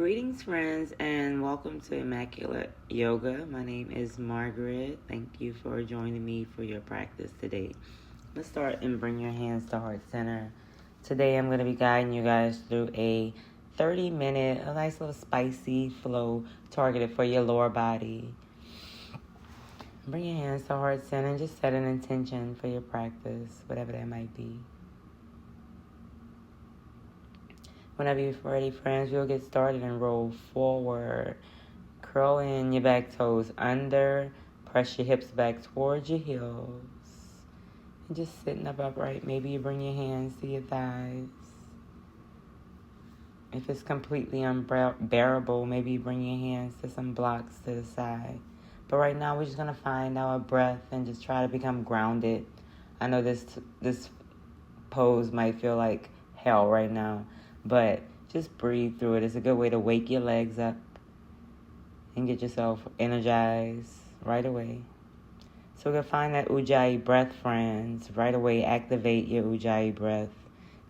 Greetings, friends, and welcome to Immaculate Yoga. My name is Margaret. Thank you for joining me for your practice today. Let's start and bring your hands to heart center. Today, I'm going to be guiding you guys through a 30-minute, a nice little spicy flow targeted for your lower body. Bring your hands to heart center and just set an intention for your practice, whatever that might be. Whenever you're ready, friends, we'll get started and roll forward. Curl in your back toes under. Press your hips back towards your heels. And just sitting up upright. Maybe you bring your hands to your thighs. If it's completely unbearable, maybe you bring your hands to some blocks to the side. But right now, we're just going to find our breath and just try to become grounded. I know this pose might feel like hell right now. But just breathe through it. It's a good way to wake your legs up and get yourself energized right away. So we're going to find that Ujjayi breath, friends. Right away, activate your Ujjayi breath.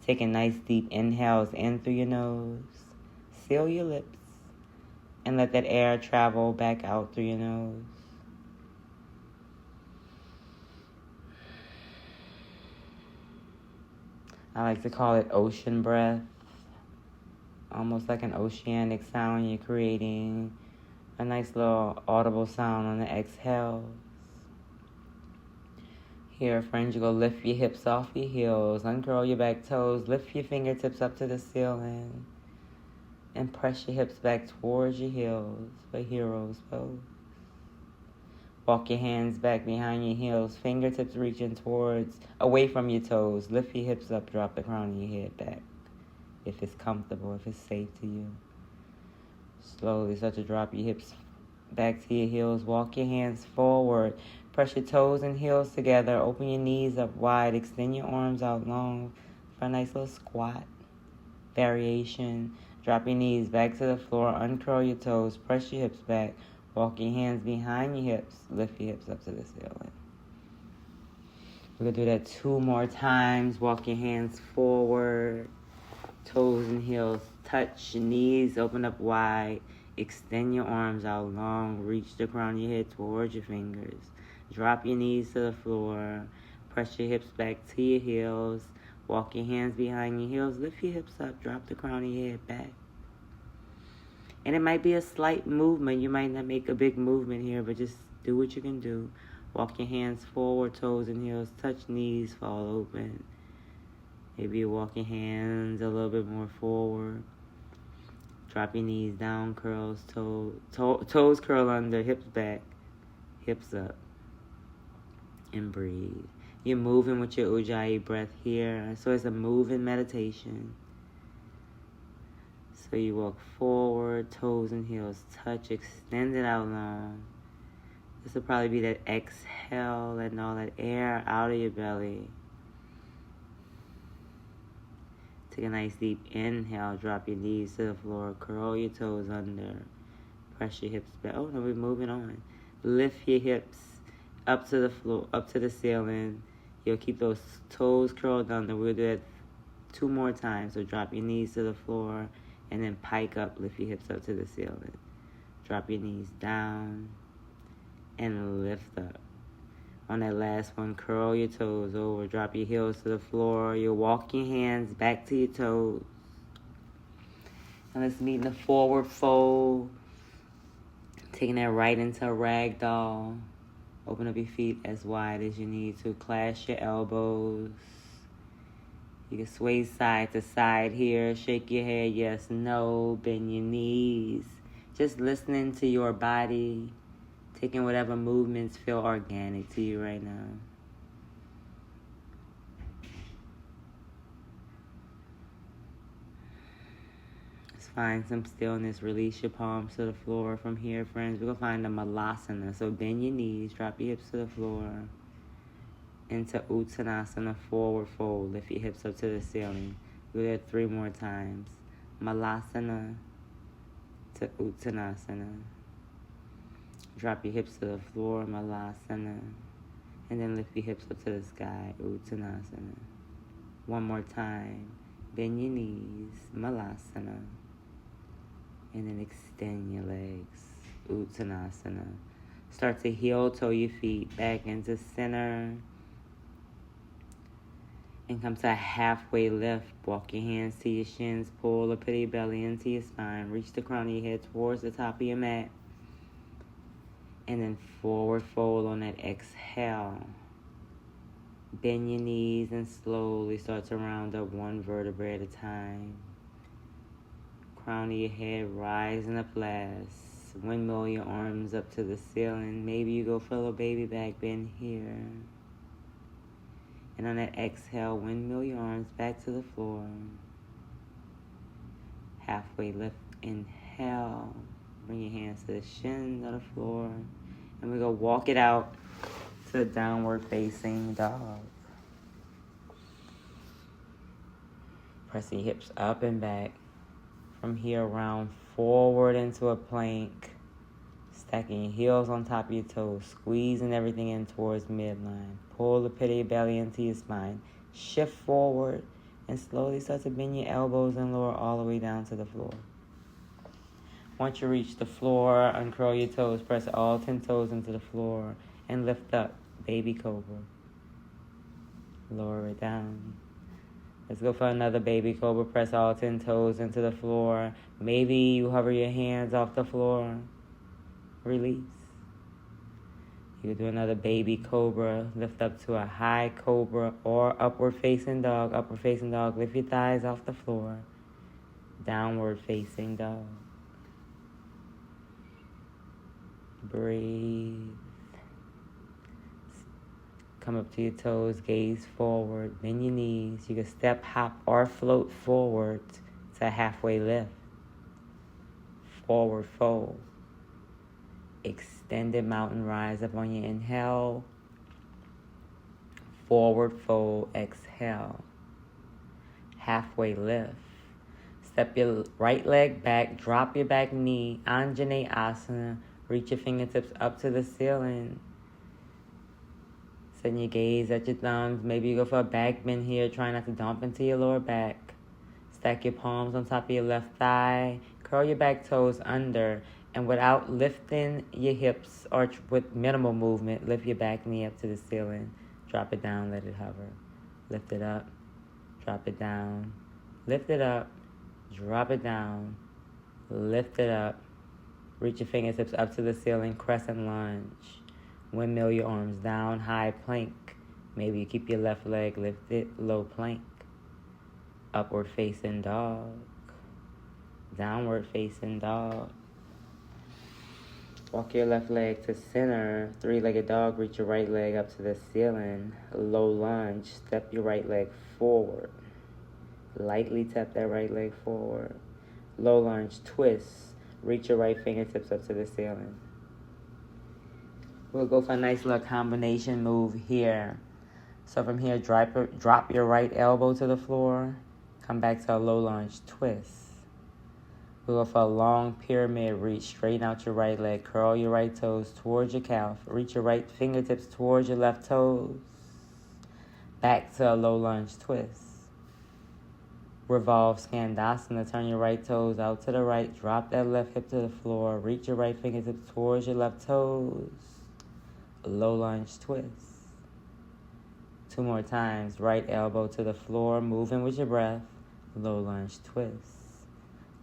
Taking nice deep inhales in through your nose. Seal your lips. And let that air travel back out through your nose. I like to call it ocean breath. Almost like an oceanic sound. You're creating a nice little audible sound on the exhales. Here, friends, you're going to lift your hips off your heels. Uncurl your back toes. Lift your fingertips up to the ceiling. And press your hips back towards your heels for hero's pose. Walk your hands back behind your heels. Fingertips reaching away from your toes. Lift your hips up. Drop the crown of your head back. If it's comfortable, if it's safe to you. Slowly start to drop your hips back to your heels. Walk your hands forward. Press your toes and heels together. Open your knees up wide. Extend your arms out long for a nice little squat variation. Drop your knees back to the floor. Uncurl your toes. Press your hips back. Walk your hands behind your hips. Lift your hips up to the ceiling. We're going to do that 2 more times. Walk your hands forward. Toes and heels touch, your knees open up wide, extend your arms out long, reach the crown of your head towards your fingers. Drop your knees to the floor, press your hips back to your heels, walk your hands behind your heels, lift your hips up, drop the crown of your head back. And it might be a slight movement, you might not make a big movement here, but just do what you can do. Walk your hands forward, toes and heels touch, knees fall open. Maybe you walk your hands a little bit more forward. Drop your knees down, curls, toes curl under, hips back, hips up. And breathe. You're moving with your Ujjayi breath here. So it's a moving meditation. So you walk forward, toes and heels touch, extend it out long. This will probably be that exhale, letting all that air out of your belly. Take a nice deep inhale, drop your knees to the floor, curl your toes under, press your hips back. Oh no, we're moving on. Lift your hips up to the floor, up to the ceiling. You'll keep those toes curled under. We'll do that 2 more times. So drop your knees to the floor and then pike up, lift your hips up to the ceiling. Drop your knees down and lift up. On that last one, curl your toes over, drop your heels to the floor. You'll walk your hands back to your toes. And let's meet in the forward fold. Taking that right into a ragdoll. Open up your feet as wide as you need to. Clasp your elbows. You can sway side to side here. Shake your head, yes, no. Bend your knees. Just listening to your body. Taking whatever movements feel organic to you right now. Let's find some stillness. Release your palms to the floor. From here, friends, we're going to find a malasana. So bend your knees, drop your hips to the floor. Into Uttanasana, forward fold. Lift your hips up to the ceiling. Do that 3 more times. Malasana to Uttanasana. Drop your hips to the floor, Malasana. And then lift your hips up to the sky, Uttanasana. 1 more time. Bend your knees, Malasana. And then extend your legs. Uttanasana. Start to heel toe your feet back into center. And come to a halfway lift. Walk your hands to your shins. Pull the pit of your belly into your spine. Reach the crown of your head towards the top of your mat. And then forward fold on that exhale. Bend your knees and slowly start to round up one vertebrae at a time. Crown of your head rising up last. Windmill your arms up to the ceiling. Maybe you go for a little baby back bend here. And on that exhale, windmill your arms back to the floor. Halfway lift, inhale. Bring your hands to the shins of the floor. And we're going to walk it out to downward facing dog. Pressing your hips up and back. From here, round forward into a plank. Stacking your heels on top of your toes. Squeezing everything in towards midline. Pull the pit of your belly into your spine. Shift forward and slowly start to bend your elbows and lower all the way down to the floor. Once you reach the floor, uncurl your toes. Press all 10 toes into the floor and lift up. Baby cobra. Lower it down. Let's go for another baby cobra. Press all 10 toes into the floor. Maybe you hover your hands off the floor. Release. You do another baby cobra. Lift up to a high cobra or upward facing dog. Upward facing dog. Lift your thighs off the floor. Downward facing dog. Breathe. Come up to your toes, gaze forward, bend your knees. You can step, hop, or float forward to a halfway lift. Forward fold. Extended mountain rise up on your inhale. Forward fold, exhale. Halfway lift. Step your right leg back, drop your back knee, Anjaneyasana. Reach your fingertips up to the ceiling. Send your gaze at your thumbs. Maybe you go for a back bend here. Try not to dump into your lower back. Stack your palms on top of your left thigh. Curl your back toes under. And without lifting your hips or with minimal movement, lift your back knee up to the ceiling. Drop it down, let it hover. Lift it up. Drop it down. Lift it up. Drop it down. Lift it up. Reach your fingertips up to the ceiling. Crescent lunge. Windmill your arms down, high plank. Maybe you keep your left leg lifted, low plank. Upward facing dog. Downward facing dog. Walk your left leg to center. Three-legged dog, reach your right leg up to the ceiling. Low lunge, step your right leg forward. Lightly tap that right leg forward. Low lunge, twist. Reach your right fingertips up to the ceiling. We'll go for a nice little combination move here. So from here, drop your right elbow to the floor. Come back to a low lunge twist. We'll go for a long pyramid reach. Straighten out your right leg. Curl your right toes towards your calf. Reach your right fingertips towards your left toes. Back to a low lunge twist. Revolve Skandasana. Turn your right toes out to the right. Drop that left hip to the floor. Reach your right fingertips towards your left toes. Low lunge twist. 2 more times. Right elbow to the floor. Moving with your breath. Low lunge twist.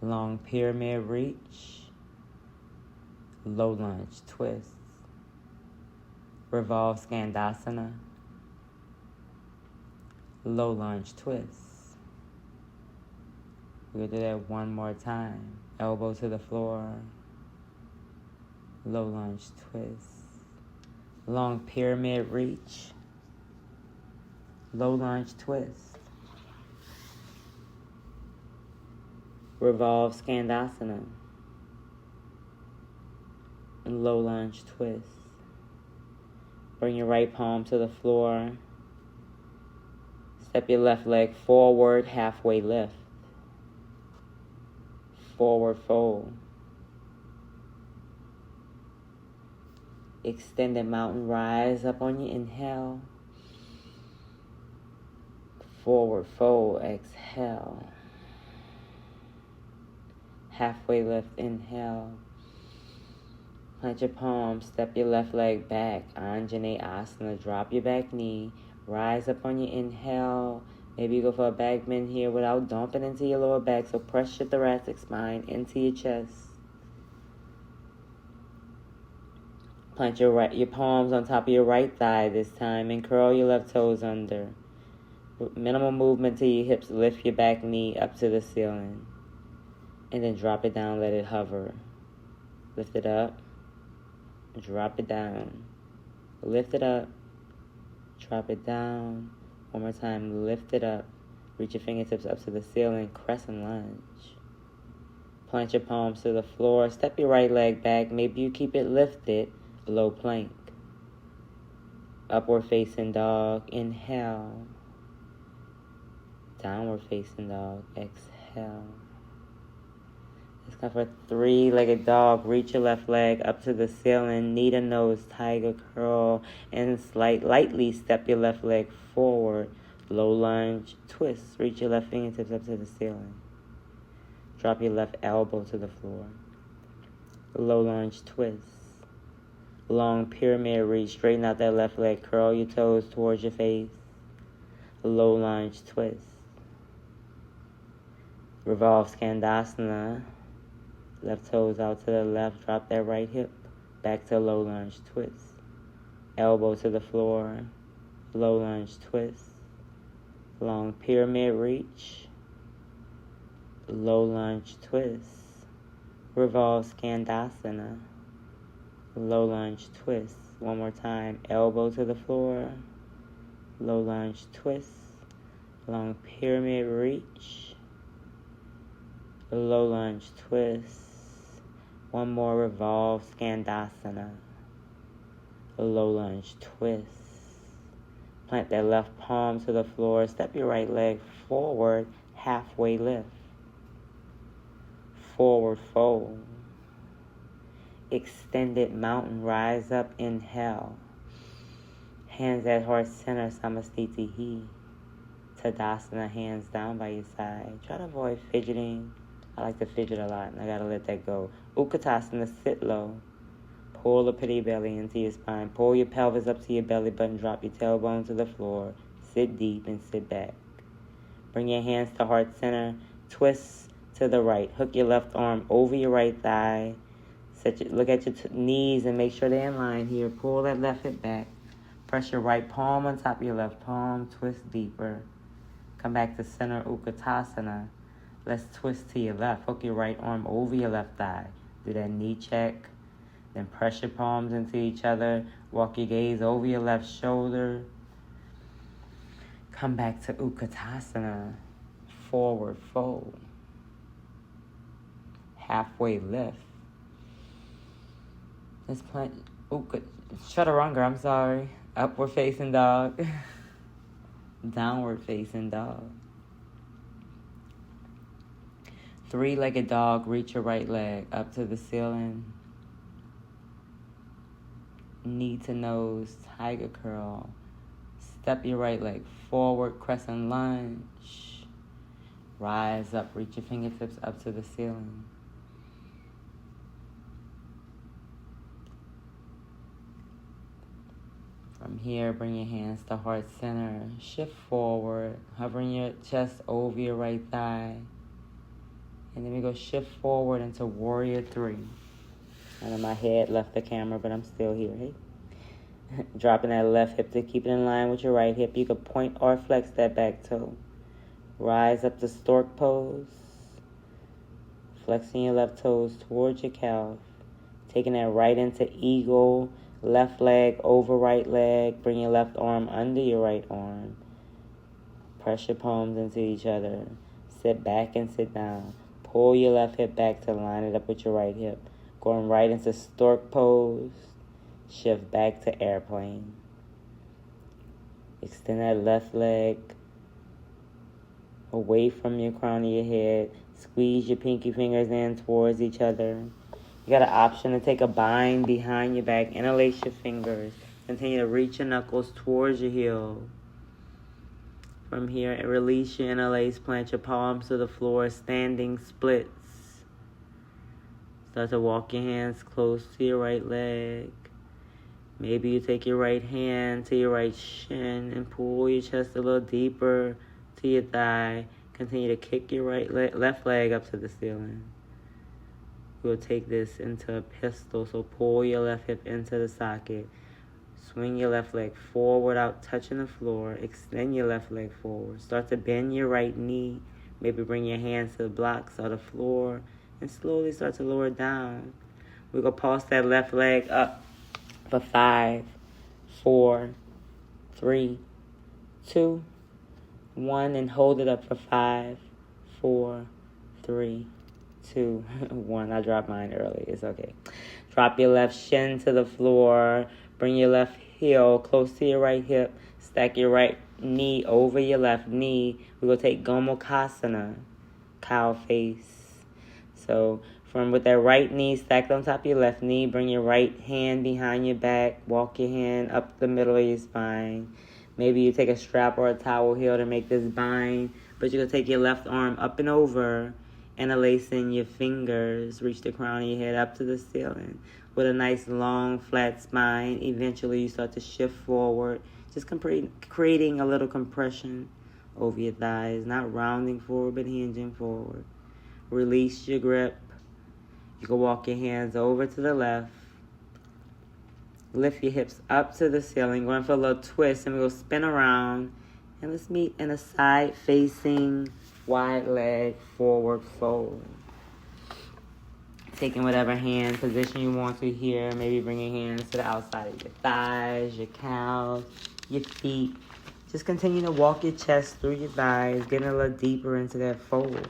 Long pyramid reach. Low lunge twist. Revolve Skandasana. Low lunge twist. We'll do that 1 more time. Elbow to the floor. Low lunge twist. Long pyramid reach. Low lunge twist. Revolve Skandasana. And low lunge twist. Bring your right palm to the floor. Step your left leg forward, halfway lift. Forward fold. Extended mountain rise up on your inhale. Forward fold, exhale. halfway lift, inhale. Plant your palms, step your left leg back, Anjaneyasana, drop your back knee, rise up on your inhale. Maybe you go for a back bend here without dumping into your lower back, so press your thoracic spine into your chest. Plant your palms on top of your right thigh this time and curl your left toes under. Minimal movement to your hips, lift your back knee up to the ceiling. And then drop it down, let it hover. Lift it up, drop it down. Lift it up, drop it down. One more time, lift it up. Reach your fingertips up to the ceiling, crescent lunge. Plant your palms to the floor, step your right leg back. Maybe you keep it lifted, low plank. Upward facing dog, inhale. Downward facing dog, exhale. Let's go for three-legged dog. Reach your left leg up to the ceiling, knee to nose, tiger curl, and lightly step your left leg forward. Low lunge, twist. Reach your left fingertips up to the ceiling. Drop your left elbow to the floor. Low lunge, twist. Long pyramid reach, straighten out that left leg, curl your toes towards your face. Low lunge, twist. Revolve Skandasana. Left toes out to the left, drop that right hip. Back to low lunge, twist. Elbow to the floor, low lunge, twist. Long pyramid reach, low lunge, twist. Revolve Skandasana, low lunge, twist. One more time, elbow to the floor, low lunge, twist. Long pyramid reach, low lunge, twist. One more, revolve Skandasana, low lunge, twist. Plant that left palm to the floor, step your right leg forward, halfway lift. Forward fold. Extended mountain, rise up, inhale. Hands at heart center, Samastitihi. Tadasana, hands down by your side. Try to avoid fidgeting. I like to fidget a lot, and I gotta let that go. Utkatasana, sit low. Pull the pity belly into your spine. Pull your pelvis up to your belly button. Drop your tailbone to the floor. Sit deep and sit back. Bring your hands to heart center. Twist to the right. Hook your left arm over your right thigh. Look at your knees and make sure they're in line here. Pull that left hip back. Press your right palm on top of your left palm. Twist deeper. Come back to center, Utkatasana. Let's twist to your left. Hook your right arm over your left thigh. Do that knee check. Then press your palms into each other. Walk your gaze over your left shoulder. Come back to Utkatasana. Forward fold. Halfway lift. Let's plant Chaturanga, I'm sorry. Upward facing dog. Downward facing dog. Three-legged dog, reach your right leg up to the ceiling. Knee to nose, tiger curl. Step your right leg forward, crescent lunge. Rise up, reach your fingertips up to the ceiling. From here, bring your hands to heart center. Shift forward, hovering your chest over your right thigh. And then we go shift forward into Warrior 3. I know my head left the camera, but I'm still here. Hey? Dropping that left hip to keep it in line with your right hip. You can point or flex that back toe. Rise up to stork pose. Flexing your left toes towards your calf. Taking that right into eagle. Left leg over right leg. Bring your left arm under your right arm. Press your palms into each other. Sit back and sit down. Pull your left hip back to line it up with your right hip. Going right into stork pose. Shift back to airplane. Extend that left leg away from your crown of your head. Squeeze your pinky fingers in towards each other. You got an option to take a bind behind your back. Interlace your fingers. Continue to reach your knuckles towards your heel. From here, release your interlace. Plant your palms to the floor. Standing splits. Start to walk your hands close to your right leg. Maybe you take your right hand to your right shin and pull your chest a little deeper to your thigh. Continue to kick your left leg up to the ceiling. We'll take this into a pistol, so pull your left hip into the socket. Swing your left leg forward without touching the floor. Extend your left leg forward. Start to bend your right knee. Maybe bring your hands to the blocks or the floor and slowly start to lower down. We're going to pulse that left leg up for 5, 4, 3, 2, 1, and hold it up for 5, 4, 3, 2, 1. I dropped mine early. It's okay. Drop your left shin to the floor. Bring your left heel close to your right hip. Stack your right knee over your left knee. We're going to take Gomukhasana, cow face. So from with that right knee stacked on top of your left knee, bring your right hand behind your back. Walk your hand up the middle of your spine. Maybe you take a strap or a towel heel to make this bind. But you're going to take your left arm up and over, interlacing your fingers. Reach the crown of your head up to the ceiling. With a nice long flat spine, eventually you start to shift forward, just creating a little compression over your thighs, not rounding forward but hinging forward. Release your grip. You can walk your hands over to the left. Lift your hips up to the ceiling, going for a little twist, and we'll spin around. And let's meet in a side-facing, wide leg forward fold. Taking whatever hand position you want to here. Maybe bring your hands to the outside of your thighs, your calves, your feet. Just continue to walk your chest through your thighs, getting a little deeper into that fold.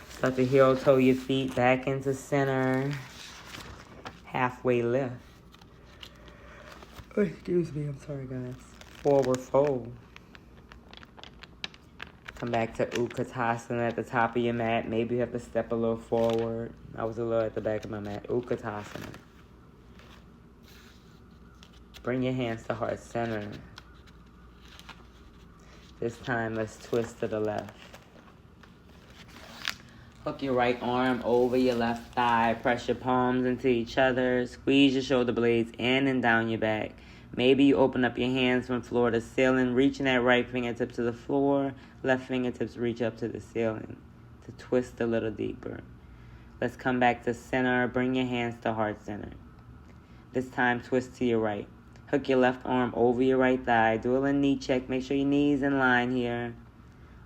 Start to heel toe your feet back into center. Halfway lift. Oh, excuse me, I'm sorry guys. Forward fold. Come back to Utkatasana at the top of your mat. Maybe you have to step a little forward. I was a little at the back of my mat. Utkatasana. Bring your hands to heart center. This time, let's twist to the left. Hook your right arm over your left thigh. Press your palms into each other. Squeeze your shoulder blades in and down your back. Maybe you open up your hands from floor to ceiling, reaching that right fingertip to the floor. Left fingertips reach up to the ceiling to twist a little deeper. Let's come back to center. Bring your hands to heart center. This time, twist to your right. Hook your left arm over your right thigh. Do a little knee check. Make sure your knee's in line here.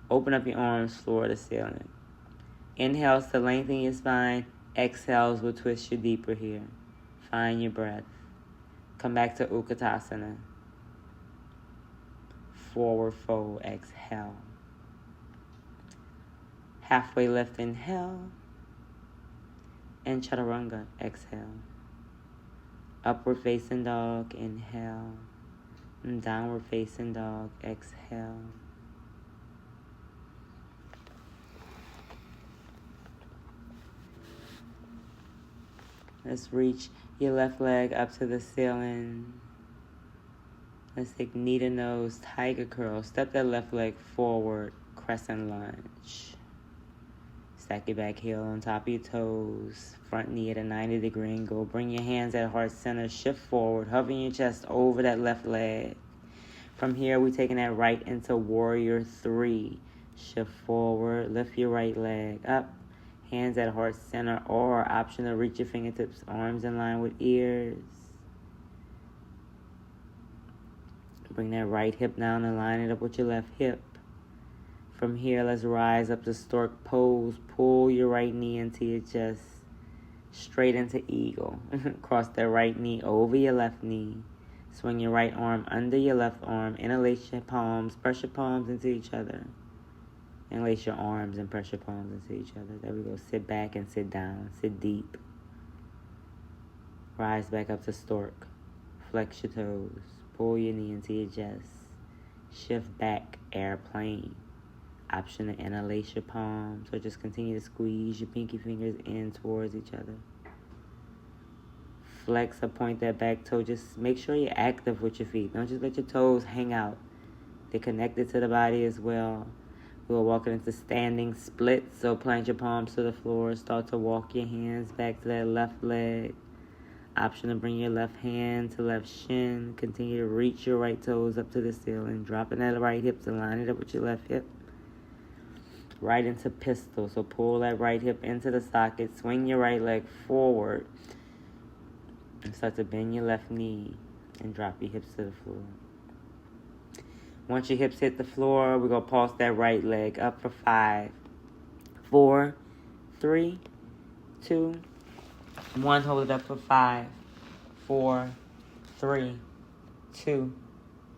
Open up your arms floor to ceiling. Inhales to lengthen your spine. Exhales will twist you deeper here. Find your breath. Come back to Utkatasana. Forward fold. Exhale. Halfway lift. Inhale. And Chaturanga. Exhale. Upward facing dog. Inhale. And downward facing dog. Exhale. Let's reach your left leg up to the ceiling. Let's take knee to nose, tiger curl. Step that left leg forward, crescent lunge. Stack your back heel on top of your toes. Front knee at a 90-degree angle. Bring your hands at heart center. Shift forward, hovering your chest over that left leg. From here, we're taking that right into warrior 3. Shift forward, lift your right leg up. Hands at heart center, or option to reach your fingertips, arms in line with ears. Bring that right hip down and line it up with your left hip. From here, let's rise up to stork pose. Pull your right knee into your chest, straight into eagle. Cross that right knee over your left knee. Swing your right arm under your left arm. Interlace your palms. Press your palms into each other. Interlace your arms and press your palms into each other. There we go. Sit back and sit down. Sit deep. Rise back up to stork. Flex your toes. Pull your knee into your chest. Shift back, airplane. Option to interlace your palms, or just continue to squeeze your pinky fingers in towards each other. Flex or point that back toe. Just make sure you're active with your feet. Don't just let your toes hang out. They're connected to the body as well. We'll walk it into standing split. So plant your palms to the floor. Start to walk your hands back to that left leg. Option to bring your left hand to left shin. Continue to reach your right toes up to the ceiling. Dropping that right hip to line it up with your left hip. Right into pistol. So pull that right hip into the socket. Swing your right leg forward. And start to bend your left knee. And drop your hips to the floor. Once your hips hit the floor, we're going to pulse that right leg up for 5, 4, 3, 2, 1. Hold it up for 5, 4, 3, 2,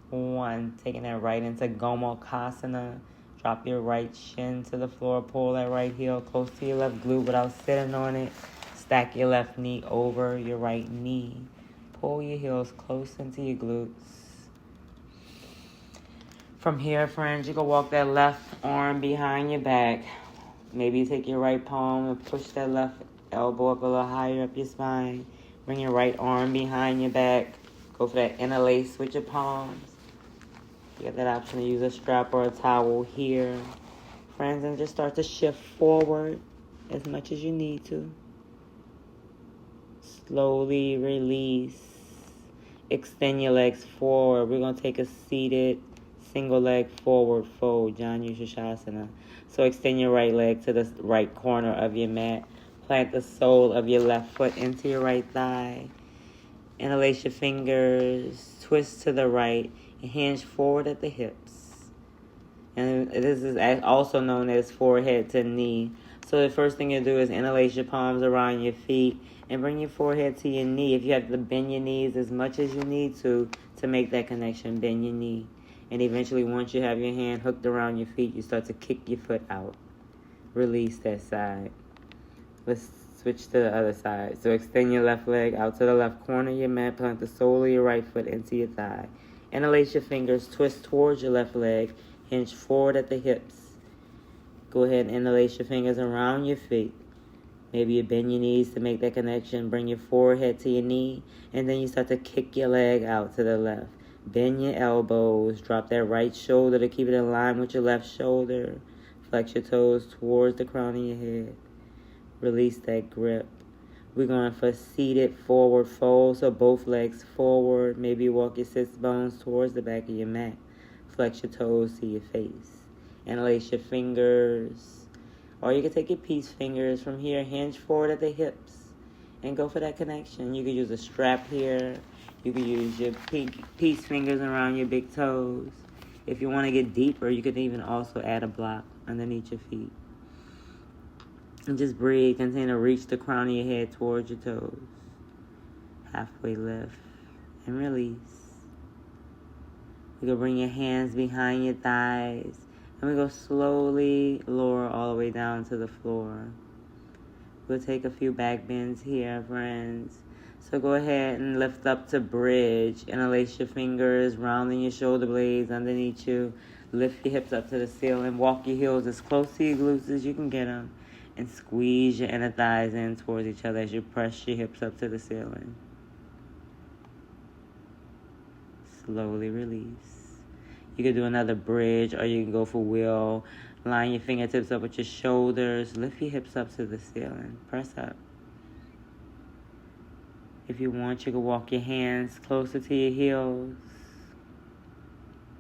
1. Taking that right into Gomukhasana. Drop your right shin to the floor. Pull that right heel close to your left glute without sitting on it. Stack your left knee over your right knee. Pull your heels close into your glutes. From here, friends, you can walk that left arm behind your back. Maybe you take your right palm and push that left elbow up a little higher up your spine. Bring your right arm behind your back. Go for that interlace with your palms. You got that option to use a strap or a towel here. Friends, and just start to shift forward as much as you need to. Slowly release. Extend your legs forward. We're going to take a seated single leg forward fold, Janu Shasana. So extend your right leg to the right corner of your mat. Plant the sole of your left foot into your right thigh. Interlace your fingers. Twist to the right. And hinge forward at the hips. And this is also known as forehead to knee. So the first thing you do is interlace your palms around your feet and bring your forehead to your knee. If you have to bend your knees as much as you need to make that connection, bend your knee. And eventually, once you have your hand hooked around your feet, you start to kick your foot out. Release that side. Let's switch to the other side. So extend your left leg out to the left corner of your mat. Plant the sole of your right foot into your thigh. Interlace your fingers. Twist towards your left leg. Hinge forward at the hips. Go ahead and interlace your fingers around your feet. Maybe you bend your knees to make that connection. Bring your forehead to your knee. And then you start to kick your leg out to the left. Bend your elbows. Drop that right shoulder to keep it in line with your left shoulder. Flex your toes towards the crown of your head. Release that grip. We're going for seated forward fold. So both legs forward. Maybe walk your sits bones towards the back of your mat. Flex your toes to your face. Interlace your fingers. Or you can take your peace fingers from here. Hinge forward at the hips. And go for that connection. You can use a strap here. You can use your peace fingers around your big toes. If you want to get deeper, you could even also add a block underneath your feet. And just breathe. Continue to reach the crown of your head towards your toes. Halfway lift. And release. You can bring your hands behind your thighs. And we go slowly lower all the way down to the floor. We'll take a few back bends here, friends. So go ahead and lift up to bridge. Interlace your fingers, rounding your shoulder blades underneath you. Lift your hips up to the ceiling. Walk your heels as close to your glutes as you can get them. And squeeze your inner thighs in towards each other as you press your hips up to the ceiling. Slowly release. You can do another bridge or you can go for wheel. Line your fingertips up with your shoulders. Lift your hips up to the ceiling. Press up. If you want, you can walk your hands closer to your heels.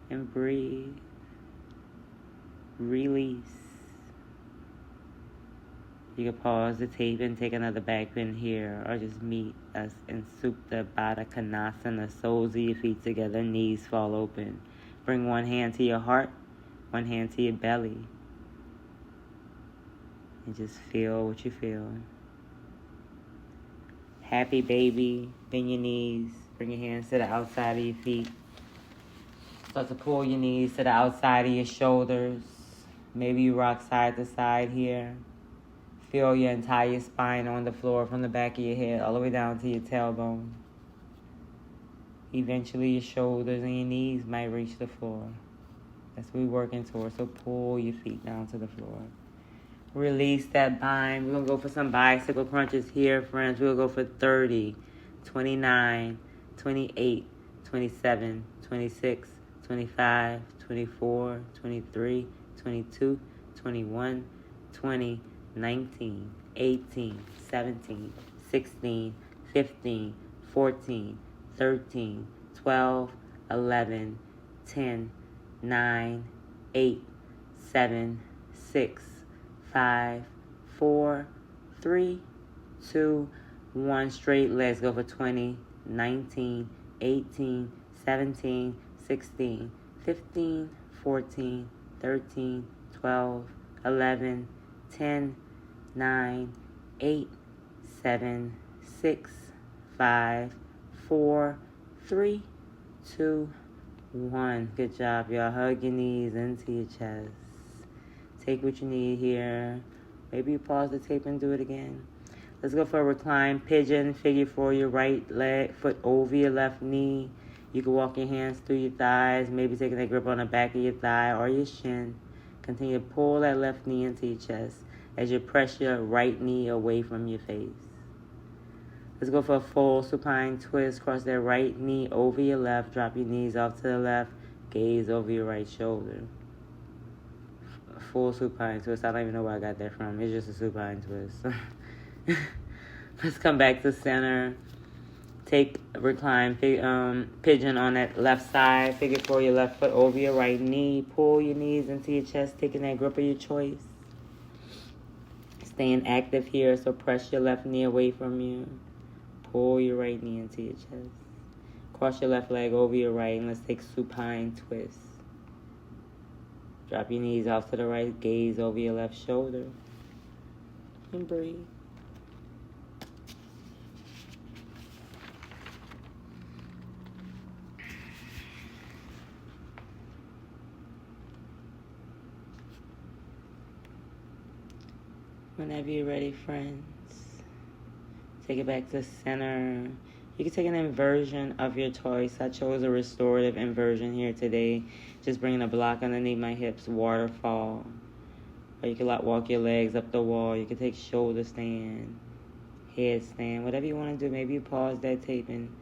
And breathe. Release. You can pause the tape and take another back bend here. Or just meet us in Supta Baddha Konasana. Soles of your feet together, knees fall open. Bring one hand to your heart, one hand to your belly. And just feel what you feel. Happy baby. Bend your knees. Bring your hands to the outside of your feet. Start to pull your knees to the outside of your shoulders. Maybe you rock side to side here. Feel your entire spine on the floor from the back of your head all the way down to your tailbone. Eventually your shoulders and your knees might reach the floor. That's what we're working towards. So pull your feet down to the floor. Release that bind. We're going to go for some bicycle crunches here, friends. We'll go for 30, 29, 28, 27, 26, 25, 24, 23, 22, 21, 20, 19, 18, 17, 16, 15, 14, 13, 12, 11, 10, 9, 8, 7, 6, 5, 4, 3, 2, 1. Straight legs. Go for 20, 19, 18, 17, 16, 15, 14, 13, 12, 11, 10, 9, 8, 7, 6, 5, 4, 3, 2, 1. Good job, y'all. Hug your knees into your chest. Take what you need here. Maybe you pause the tape and do it again. Let's go for a recline pigeon. Figure 4, your right leg, foot over your left knee. You can walk your hands through your thighs, maybe taking a grip on the back of your thigh or your shin. Continue to pull that left knee into your chest as you press your right knee away from your face. Let's go for a full supine twist. Cross that right knee over your left. Drop your knees off to the left. Gaze over your right shoulder. A full supine twist. I don't even know where I got that from. It's just a supine twist. Let's come back to center. Take a recline pigeon on that left side. Figure 4, your left foot over your right knee. Pull your knees into your chest, taking that grip of your choice. Staying active here, so press your left knee away from you. Pull your right knee into your chest. Cross your left leg over your right, and let's take supine twist. Drop your knees off to the right, gaze over your left shoulder, and breathe. Whenever you're ready, friends, take it back to center. You can take an inversion of your choice. I chose a restorative inversion here today. Just bringing a block underneath my hips, waterfall. Or you can walk your legs up the wall. You can take shoulder stand, headstand, whatever you want to do. Maybe you pause that tape and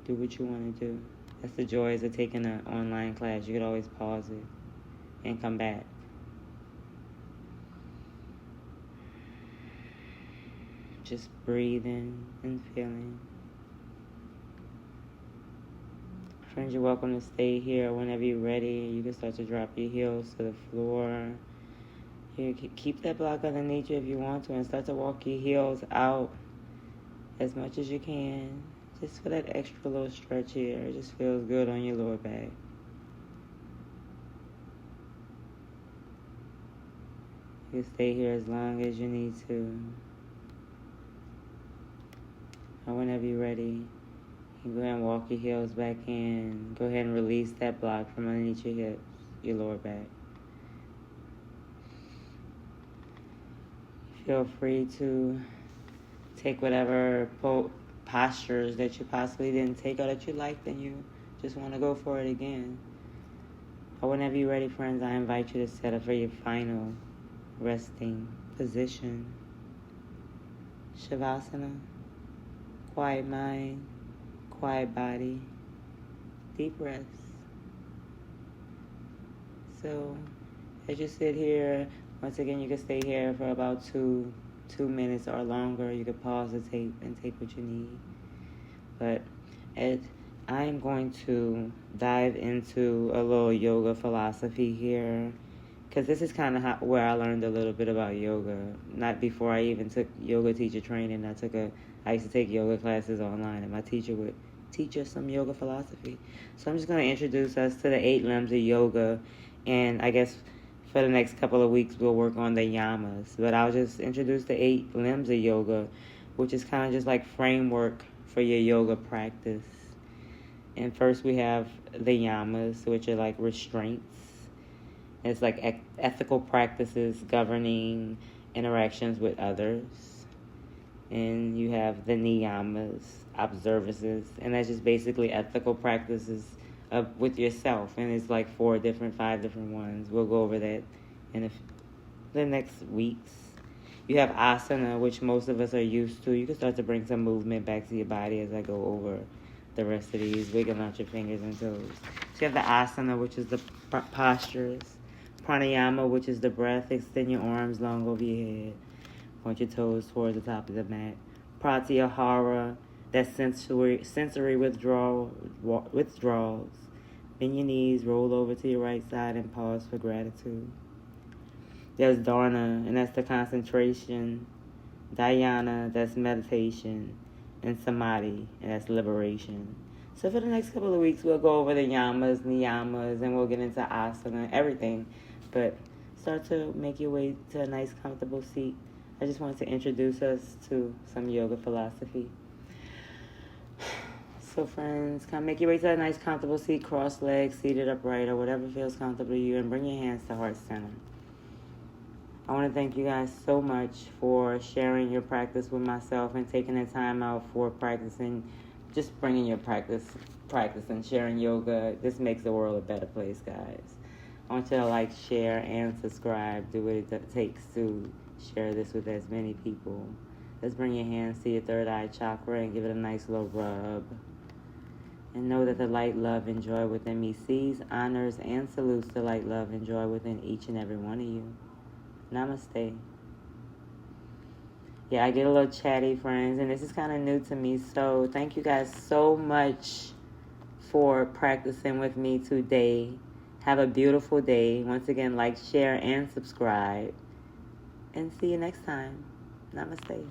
do what you want to do. That's the joys of taking an online class. You could always pause it and come back. Just breathing and feeling. Friends, you're welcome to stay here. Whenever you're ready, you can start to drop your heels to the floor. You can keep that block underneath you if you want to, and start to walk your heels out as much as you can. Just for that extra little stretch here. It just feels good on your lower back. You can stay here as long as you need to. And whenever you're ready, you go ahead and walk your heels back in. Go ahead and release that block from underneath your hips, your lower back. Feel free to take whatever postures that you possibly didn't take or that you liked and you just want to go for it again. Or whenever you're ready, friends, I invite you to set up for your final resting position. Shavasana. Quiet mind, quiet body, deep rest. So, as you sit here, once again, you can stay here for about two minutes or longer. You can pause the tape and take what you need. But I'm going to dive into a little yoga philosophy here, because this is kind of where I learned a little bit about yoga. Not before I even took yoga teacher training. I used to take yoga classes online, and my teacher would teach us some yoga philosophy. So I'm just going to introduce us to the 8 limbs of yoga, and I guess for the next couple of weeks we'll work on the yamas. But I'll just introduce the 8 limbs of yoga, which is kind of just like framework for your yoga practice. And first we have the yamas, which are like restraints. It's like ethical practices governing interactions with others. And you have the niyamas, observances, and that's just basically ethical practices with yourself. And it's like 5 different ones. We'll go over that in the next weeks. You have asana, which most of us are used to. You can start to bring some movement back to your body as I go over the rest of these. Wiggle out your fingers and toes. So you have the asana, which is the postures. Pranayama, which is the breath. Extend your arms long over your head. Point your toes towards the top of the mat. Pratyahara, that's sensory withdrawals. Bend your knees, roll over to your right side, and pause for gratitude. There's Dharana, and that's the concentration. Dhyana, that's meditation. And Samadhi, and that's liberation. So for the next couple of weeks, we'll go over the yamas, niyamas, and we'll get into asana, everything. But start to make your way to a nice, comfortable seat. I just wanted to introduce us to some yoga philosophy. So friends, come make your way to a nice, comfortable seat, cross legs, seated upright, or whatever feels comfortable to you, and bring your hands to heart center. I want to thank you guys so much for sharing your practice with myself and taking the time out for practicing, just bringing your practice and sharing yoga. This makes the world a better place, guys. I want you to like, share, and subscribe. Do what it takes to share this with as many people. Let's bring your hands to your third eye chakra and give it a nice little rub. And know that the light, love, and joy within me sees, honors, and salutes the light, love, and joy within each and every one of you. Namaste. Yeah, I get a little chatty, friends, and this is kind of new to me. So thank you guys so much for practicing with me today. Have a beautiful day. Once again, like, share, and subscribe. And see you next time. Namaste.